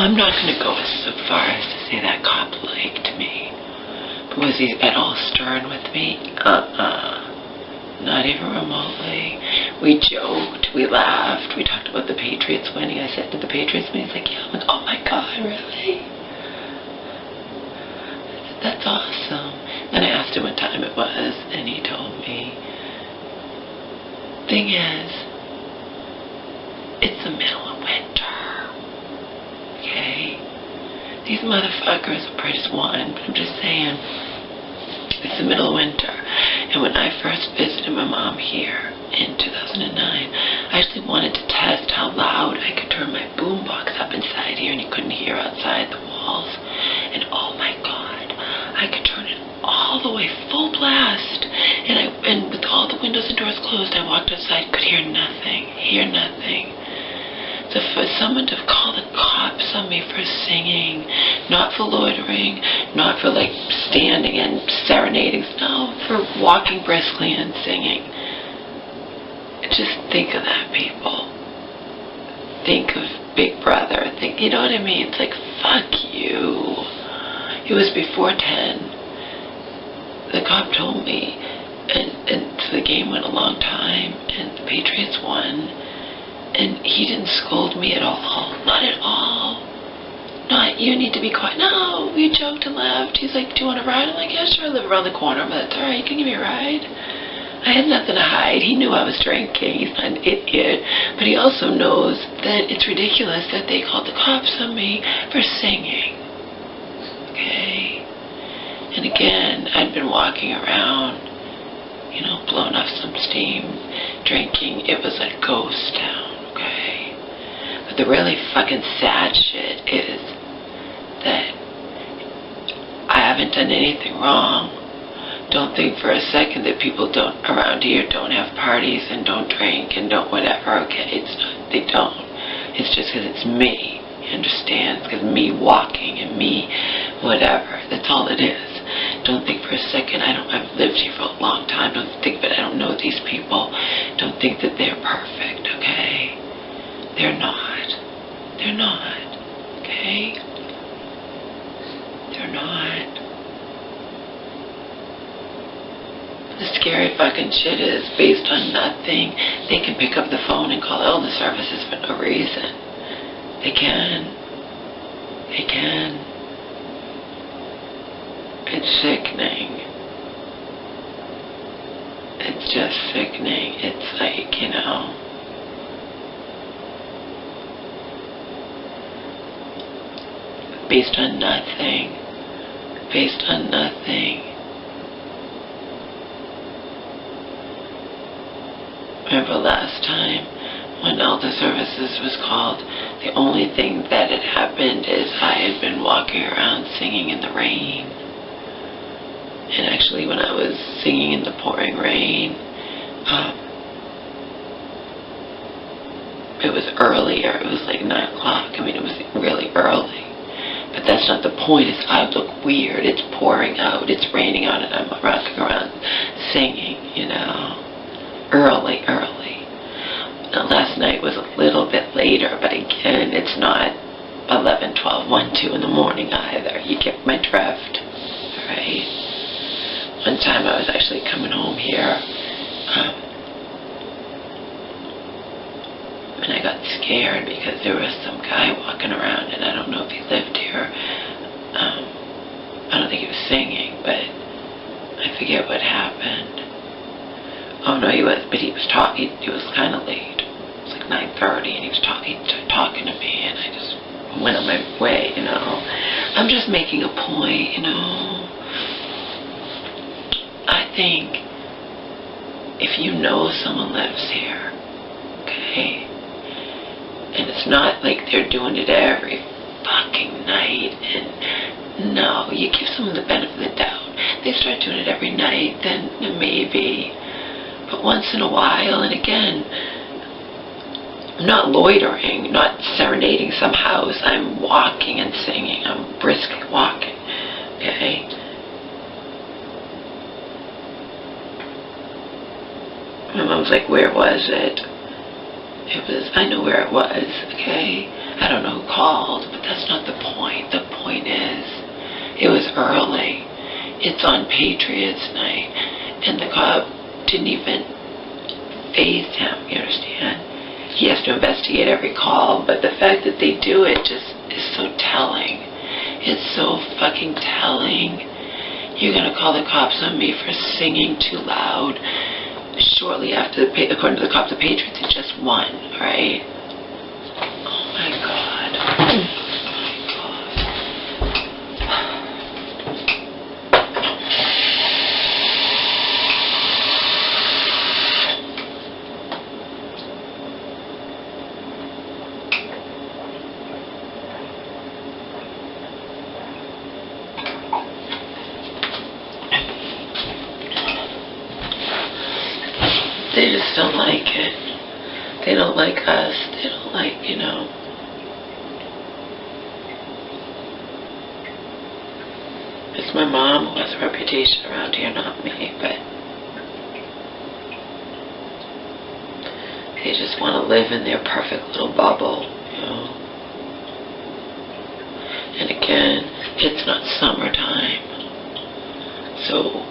I'm not going to go so far as to say that cop liked me. But was he at all stern with me? Not even remotely. We joked, we laughed, we talked about the Patriots winning. I said, did the Patriots win? He's like, yeah. I'm like, oh my God, really? That's awesome. Then I asked him what time it was, and he told me. Thing is, it's the middle of winter. Okay? These motherfuckers are just one, but I'm just saying, it's the middle of winter. And when I first visited my mom here in 2009, I actually wanted to test how loud I could turn my boombox up inside here, and you couldn't hear outside the walls. And oh my God, I could turn it all the way full blast. And with all the windows and doors closed, I walked outside, could hear nothing, So for someone to call the cops on me for singing, not for loitering, not for like standing and serenading, no, for walking briskly and singing. Just think of that, people. Think of Big Brother. Think, you know what I mean? It's like, fuck you. It was before 10. The cop told me, and so the game went a long time, and the Patriots won. And he didn't scold me at all. Not at all. Not, you need to be quiet. No, we joked and laughed. He's like, do you want a ride? I'm like, yeah, sure, I live around the corner, but that's all right. You can give me a ride. I had nothing to hide. He knew I was drinking. He's not an idiot. But he also knows that it's ridiculous that they called the cops on me for singing. Okay? And again, I'd been walking around, you know, blowing off some steam, drinking. It was a ghost town. Okay, but the really fucking sad shit is that I haven't done anything wrong. Don't think for a second that people around here don't have parties and don't drink and don't whatever. Okay, it's not. They don't. It's just because it's me. You understand? It's because me walking and me whatever. That's all it is. Don't think for a second I've lived here for a long time. Don't think that I don't know these people. Don't think that they're perfect. Okay. They're not. They're not. Okay? They're not. The scary fucking shit is, based on nothing, they can pick up the phone and call illness services for no reason. They can. They can. It's sickening. It's just sickening. It's like, you know, based on nothing. Based on nothing. Remember last time when Elder Services was called, the only thing that had happened is I had been walking around singing in the rain. And actually when I was singing in the pouring rain, it was earlier. It was like 9 o'clock. I mean, it was really early. But that's not the point. It's I look weird. It's pouring out. It's raining out, and I'm rocking around singing, you know. Early. Now, last night was a little bit later, but again, it's not 11, 12, 1, 2 in the morning either. You get my drift, right? One time I was actually coming home here, and I got scared because there was some guy walking around, and I don't know if he lived here. I don't think he was singing, but I forget what happened. Oh no, he was, but he was talking. He was kind of late. It was like 9:30, and he was talking to me, and I just went on my way. You know, I'm just making a point. You know, I think if you know someone lives here, okay, and it's not like they're doing it every fucking night, and no, you give someone the benefit of the doubt. They start doing it every night, then maybe. But once in a while, and again, I'm not loitering, not serenading some house. I'm walking and singing. I'm briskly walking, okay? My mom's like, where was it? I know where it was, okay? I don't know who called, but that's not the point. The point is, it was early. It's on Patriots night, and the cop didn't even faze him, you understand? He has to investigate every call, but the fact that they do it just is so telling. It's so fucking telling. You're gonna call the cops on me for singing too loud shortly after, according to the cops, the Patriots had just won, right? Oh my God. Oh my God. They just don't like it. They don't like us. They don't like, you know. It's my mom who has a reputation around here, not me, but they just want to live in their perfect little bubble, you know. And again, it's not summertime, so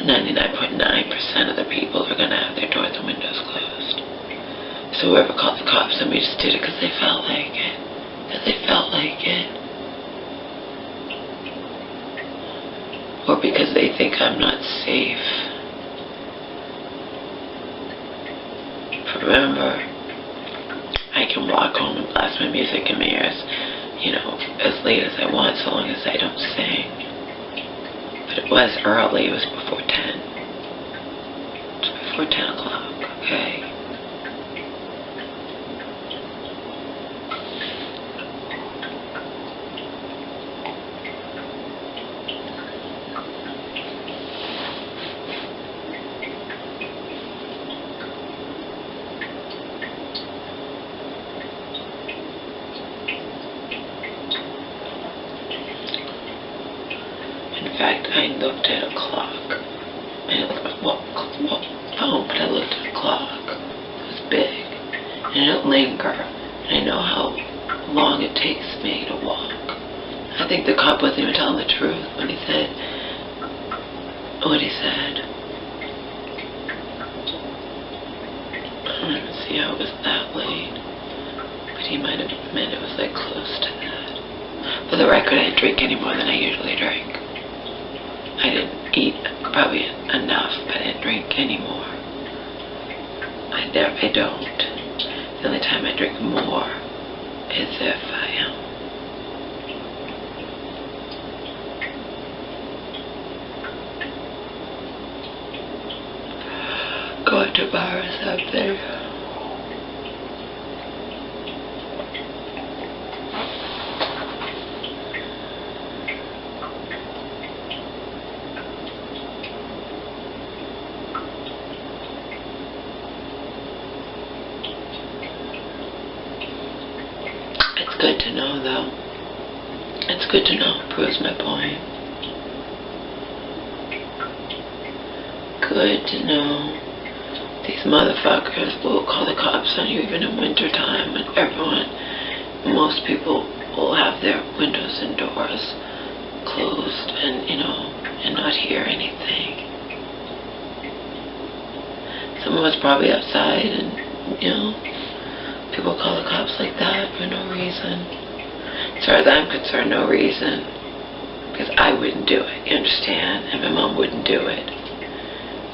99.9% of the people are going to have their doors and windows closed. So whoever called the cops on me just did it because they felt like it. Because they felt like it. Or because they think I'm not safe. But remember, I can walk home and blast my music in my ears, you know, as late as I want, so long as I don't sing. But it was early. It was before 10. It was before 10 o'clock, okay? In fact, I looked at a clock. I didn't look at my phone, but I looked at a clock. It was big. And it didn't linger. And I know how long it takes me to walk. I think the cop wasn't even telling the truth when he said what he said. I don't even see how it was that late. But he might have meant it was like close to that. For the record, I didn't drink any more than I usually drink. I didn't eat probably enough, but I didn't drink anymore. I don't. The only time I drink more is if I go to bars or something. It's good to know, though. It's good to know. Proves my point. Good to know. These motherfuckers will call the cops on you even in winter time when most people will have their windows and doors closed and, you know, and not hear anything. Some of us probably outside and, you know, people call the cops like that for no reason. As far as I'm concerned, no reason. Because I wouldn't do it, you understand? And my mom wouldn't do it.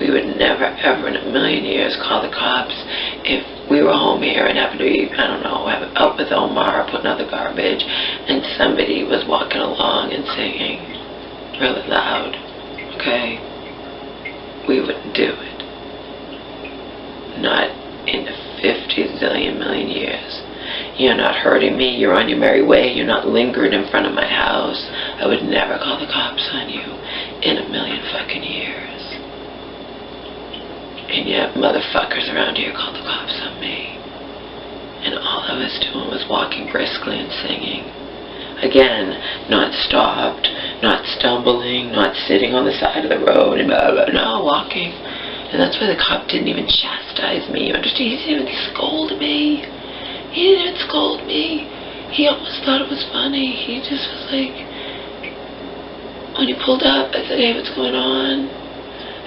We would never, ever in a million years call the cops if we were home here and happened to be, I don't know, out with Omar or putting out the garbage and somebody was walking along and singing really loud, okay? We wouldn't do it. Not in the 50 zillion million years. You're not hurting me, you're on your merry way, you're not lingered in front of my house. I would never call the cops on you in a million fucking years. And yet motherfuckers around here called the cops on me. And all I was doing was walking briskly and singing. Again, not stopped, not stumbling, not sitting on the side of the road and blah, blah, no, walking. And that's why the cop didn't even chastise me. You understand? He didn't even scold me. He didn't even scold me. He almost thought it was funny. He just was like, when he pulled up, I said, hey, what's going on?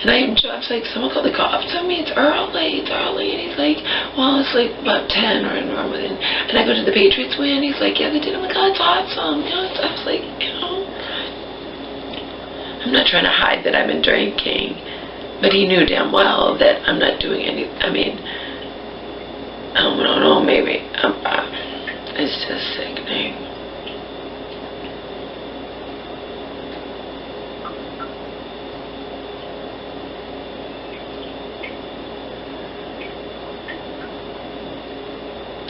And I was like, someone called the cops on me. It's early. And he's like, well, it's like about 10 or normal. And I go to the Patriots win. He's like, yeah, they did. I'm like, oh, it's awesome. You know, I was like, you know, I'm not trying to hide that I've been drinking. But he knew damn well that I'm not doing any. I mean, I don't know, maybe. It's just sickening.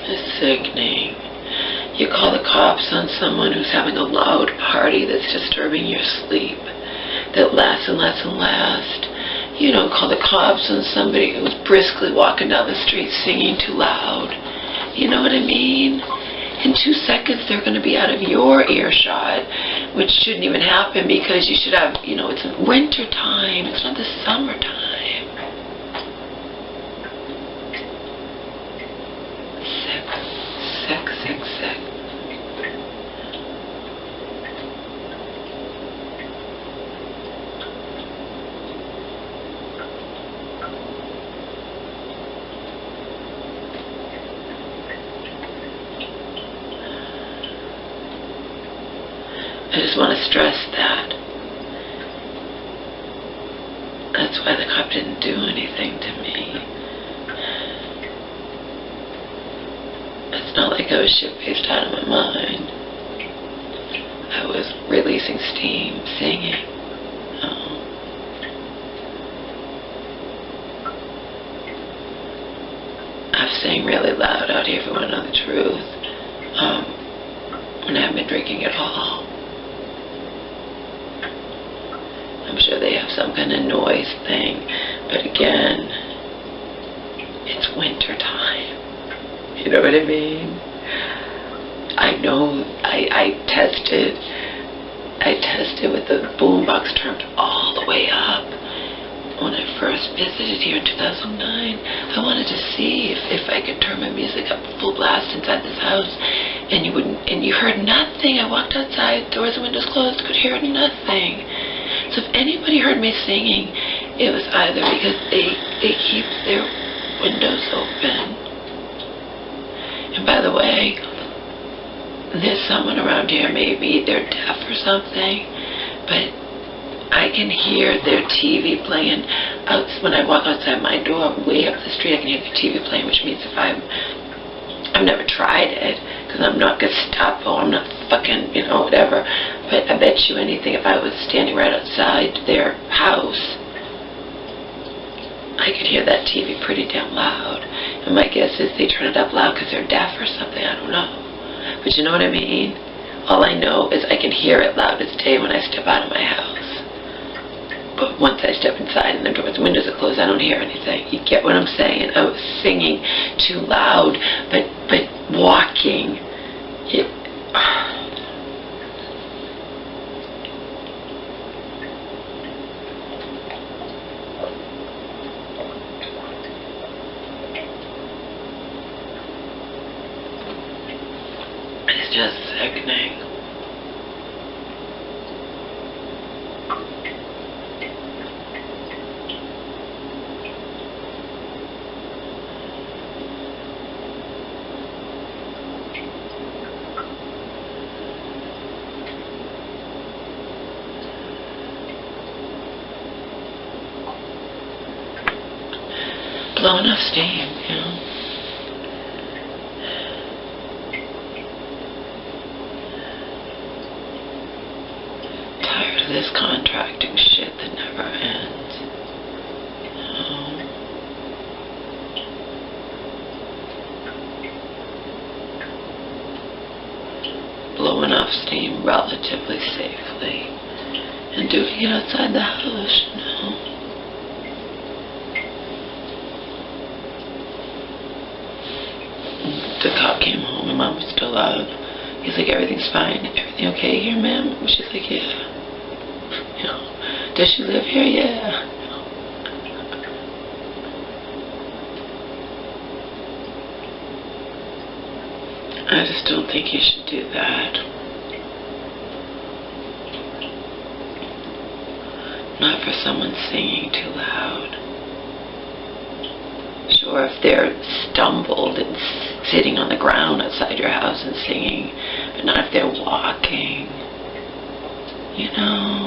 It's sickening. You call the cops on someone who's having a loud party that's disturbing your sleep, that lasts and lasts and lasts. You don't call the cops on somebody who's briskly walking down the street singing too loud. You know what I mean? In 2 seconds, they're going to be out of your earshot, which shouldn't even happen because you should have, you know, it's winter time. It's not the summertime. Sick. I just want to stress that. That's why the cop didn't do anything to me. It's not like I was shit-faced out of my mind. I was releasing steam, singing. I've sang really loud out here if you want to know the truth. When I haven't been drinking at all. I'm sure they have some kind of noise thing, but again, it's winter time. You know what I mean? I know. I tested with the boombox turned all the way up when I first visited here in 2009. I wanted to see if I could turn my music up full blast inside this house, and you heard nothing. I walked outside, doors and windows closed, could hear nothing. So if anybody heard me singing, it was either because they keep their windows open. And by the way, there's someone around here, maybe they're deaf or something, but I can hear their TV playing out when I walk outside my door, way up the street. I can hear the TV playing, which means if I've never tried it, because I'm not Gestapo, I'm not fucking, you know, whatever. But I bet you anything, if I was standing right outside their house, I could hear that TV pretty damn loud. And my guess is they turn it up loud because they're deaf or something, I don't know. But you know what I mean? All I know is I can hear it loud as day when I step out of my house. But once I step inside and the doors and windows are closed, I don't hear anything. You get what I'm saying? I was singing too loud, but walking. It's just sickening. Blowing off steam, you know. Tired of this contracting shit that never ends. Blowing off steam relatively safely and doing it outside the house, you know. The cop came home and Mom was still up. He's like, everything's fine. Everything okay here, ma'am? She's like, yeah. You know, does she live here? Yeah. think you should do that. Not for someone singing too loud. Sure, if they're stumbled and sitting on the ground outside your house and singing, but not if they're walking. You know,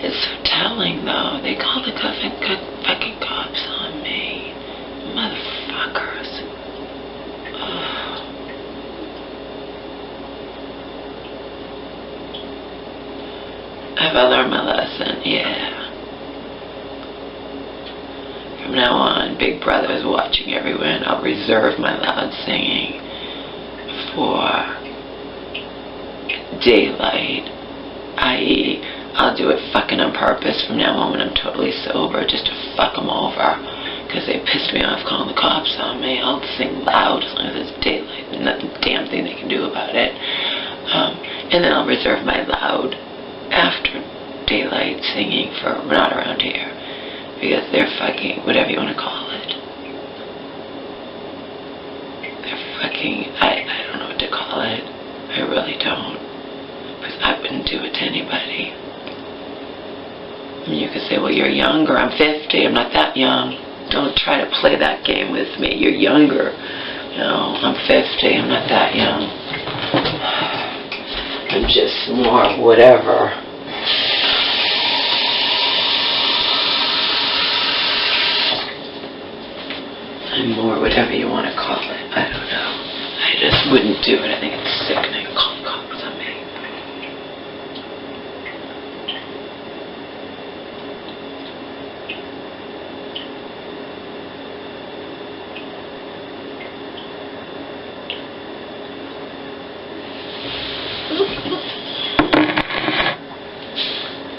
it's so telling though. They call the fucking cops on me. Motherfuckers. Ugh. Have I learned my lesson? Yeah. From now on, Big Brother is watching everywhere, and I'll reserve my loud singing for daylight, i.e., I'll do it fucking on purpose from now on when I'm totally sober, just to fuck them over, because they pissed me off calling the cops on me. I'll sing loud as long as it's daylight, and nothing damn thing they can do about it. And then I'll reserve my loud after daylight singing for not around here, because they're fucking, whatever you want to call it. They're fucking, I don't know what to call it. I really don't. Because I wouldn't do it to anybody. I mean, you could say, well, you're younger. I'm 50. I'm not that young. Don't try to play that game with me. You're younger. You know, I'm 50. I'm not that young. I'm just more whatever. I'm more whatever you want to call it. I don't know. I just wouldn't do it. I think it's sickening. Call the cops on me.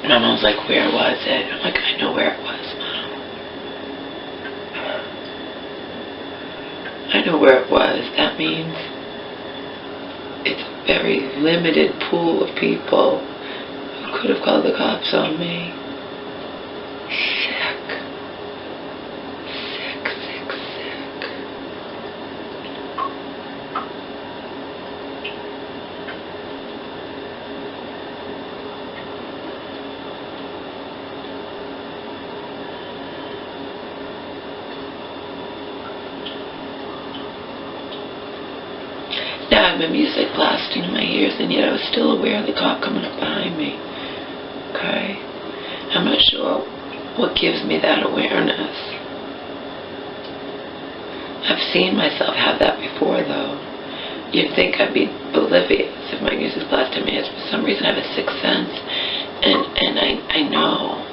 My mom's like, where was it? I'm like, I know where it was, Mom. I know where it was. That means it's a very limited pool of people who could have called the cops on me. Sick. Sick, sick, sick. Now I have my music blasting in my ears, and yet I was still aware of the cop coming up behind me. Okay? I'm not sure what gives me that awareness. I've seen myself have that before, though. You'd think I'd be oblivious if my music's blasting me. For some reason I have a sixth sense, and I know.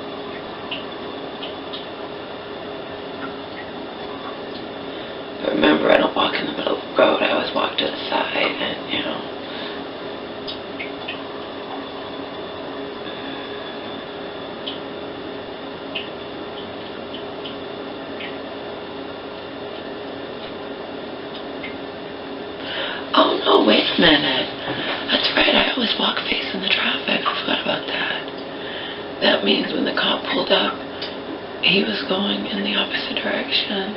But remember, I don't walk in the middle of the road. I always walk to the side, and, you know. Oh, no, wait a minute. That's right, I always walk facing the traffic. I forgot about that. That means when the cop pulled up, he was going in the opposite direction.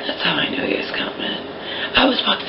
That's how I knew he was coming. I was walking